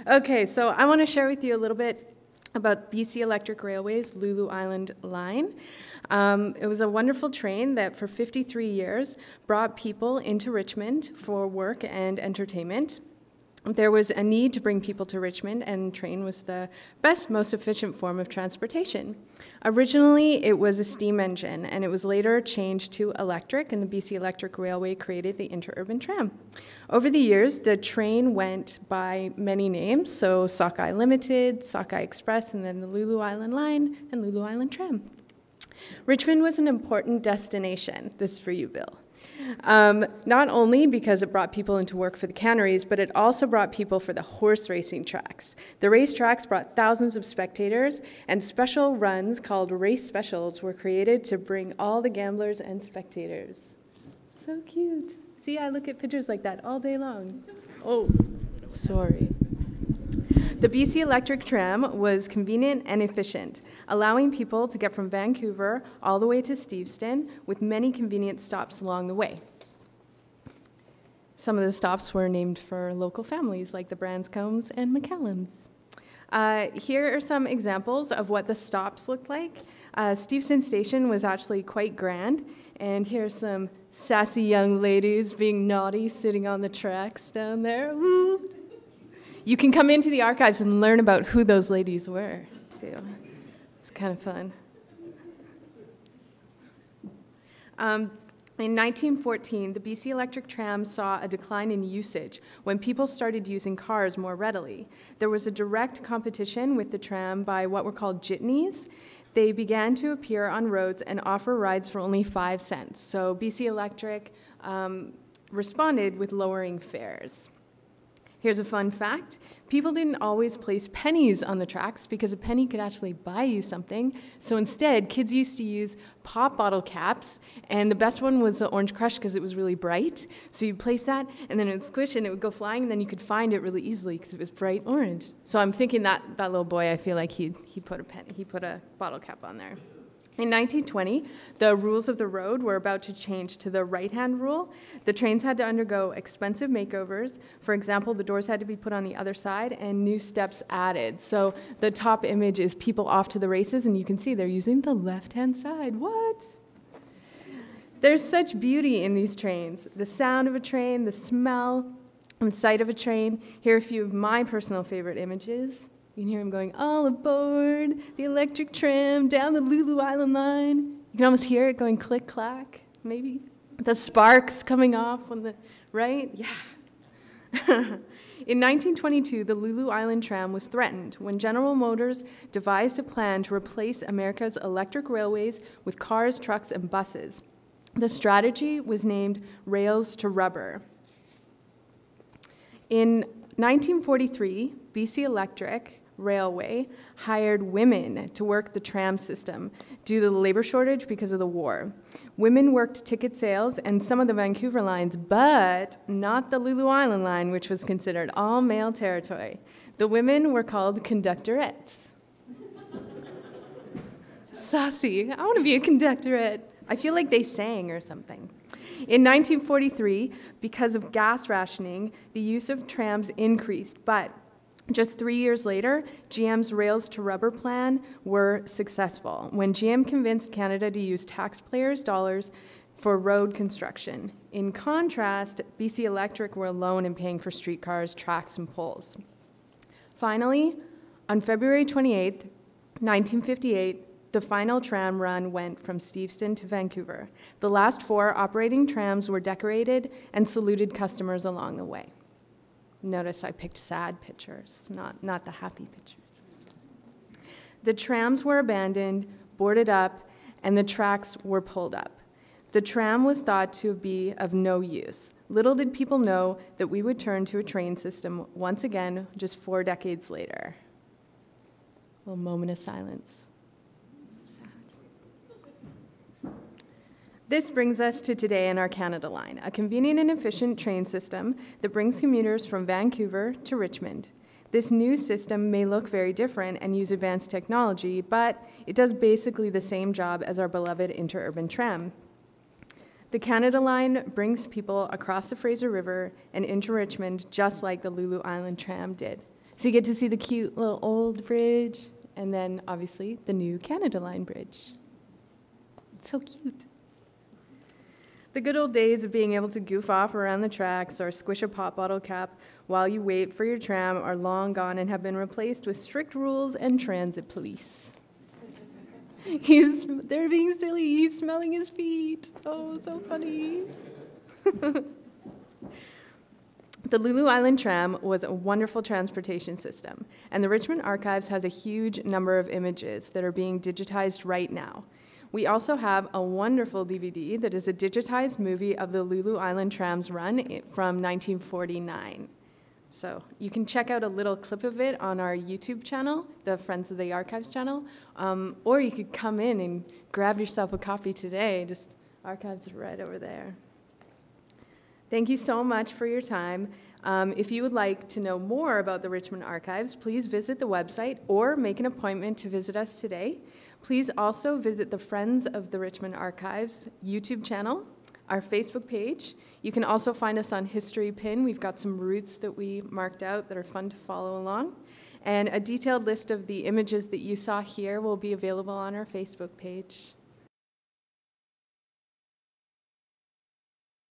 Okay, so I want to share with you a little bit about BC Electric Railway's Lulu Island line. It was a wonderful train that for 53 years brought people into Richmond for work and entertainment. There was a need to bring people to Richmond, and train was the best, most efficient form of transportation. Originally, it was a steam engine, and it was later changed to electric, and the BC Electric Railway created the interurban tram. Over the years, the train went by many names, so Sockeye Limited, Sockeye Express, and then the Lulu Island Line and Lulu Island Tram. Richmond was an important destination. This is for you, Bill. Not only because it brought people into work for the canneries, but it also brought people for the horse racing tracks. The race tracks brought thousands of spectators, and special runs called race specials were created to bring all the gamblers and spectators. So cute. See, I look at pictures like that all day long. Oh, sorry. The BC Electric Tram was convenient and efficient, allowing people to get from Vancouver all the way to Steveston with many convenient stops along the way. Some of the stops were named for local families like the Branscombes and McCallums. Here are some examples of what the stops looked like. Steveston Station was actually quite grand, and here's some sassy young ladies being naughty sitting on the tracks down there. Woo! You can come into the archives and learn about who those ladies were, too. It's kind of fun. In 1914, the BC Electric Tram saw a decline in usage when people started using cars more readily. There was a direct competition with the tram by what were called jitneys. They began to appear on roads and offer rides for only 5 cents. So BC Electric responded with lowering fares. Here's a fun fact. People didn't always place pennies on the tracks because a penny could actually buy you something. So instead, kids used to use pop bottle caps, and the best one was the Orange Crush because it was really bright. So you'd place that, and then it would squish, and it would go flying, and then you could find it really easily because it was bright orange. So I'm thinking that little boy, I feel like he put a bottle cap on there. In 1920, the rules of the road were about to change to the right-hand rule. The trains had to undergo expensive makeovers. For example, the doors had to be put on the other side and new steps added. So the top image is people off to the races, and you can see they're using the left-hand side. What? There's such beauty in these trains. The sound of a train, the smell and sight of a train. Here are a few of my personal favorite images. You can hear him going, all aboard the electric tram down the Lulu Island line. You can almost hear it going click, clack, maybe. The sparks coming off on the right, yeah. In 1922, the Lulu Island tram was threatened when General Motors devised a plan to replace America's electric railways with cars, trucks, and buses. The strategy was named Rails to Rubber. In 1943, BC Electric Railway hired women to work the tram system due to the labor shortage because of the war. Women worked ticket sales and some of the Vancouver lines, but not the Lulu Island line, which was considered all male territory. The women were called conductorettes. Saucy, I want to be a conductorette. I feel like they sang or something. In 1943, because of gas rationing, the use of trams increased, but just 3 years later, GM's Rails to Rubber plan were successful when GM convinced Canada to use taxpayers' dollars for road construction. In contrast, BC Electric were alone in paying for streetcars, tracks, and poles. Finally, on February 28, 1958, the final tram run went from Steveston to Vancouver. The last 4 operating trams were decorated and saluted customers along the way. Notice I picked sad pictures, not the happy pictures. The trams were abandoned, boarded up, and the tracks were pulled up. The tram was thought to be of no use. Little did people know that we would turn to a train system once again just 4 decades later. A little moment of silence. This brings us to today in our Canada Line, a convenient and efficient train system that brings commuters from Vancouver to Richmond. This new system may look very different and use advanced technology, but it does basically the same job as our beloved interurban tram. The Canada Line brings people across the Fraser River and into Richmond just like the Lulu Island tram did. So you get to see the cute little old bridge, and then obviously the new Canada Line bridge. It's so cute. The good old days of being able to goof off around the tracks or squish a pop bottle cap while you wait for your tram are long gone and have been replaced with strict rules and transit police. They're being silly, he's smelling his feet. Oh, so funny. The Lulu Island tram was a wonderful transportation system, and the Richmond Archives has a huge number of images that are being digitized right now. We also have a wonderful DVD that is a digitized movie of the Lulu Island tram's run from 1949. So you can check out a little clip of it on our YouTube channel, the Friends of the Archives channel, or you could come in and grab yourself a copy today. Just Archives is right over there. Thank you so much for your time. If you would like to know more about the Richmond Archives, please visit the website or make an appointment to visit us today. Please also visit the Friends of the Richmond Archives YouTube channel, our Facebook page. You can also find us on History Pin. We've got some routes that we marked out that are fun to follow along. And a detailed list of the images that you saw here will be available on our Facebook page.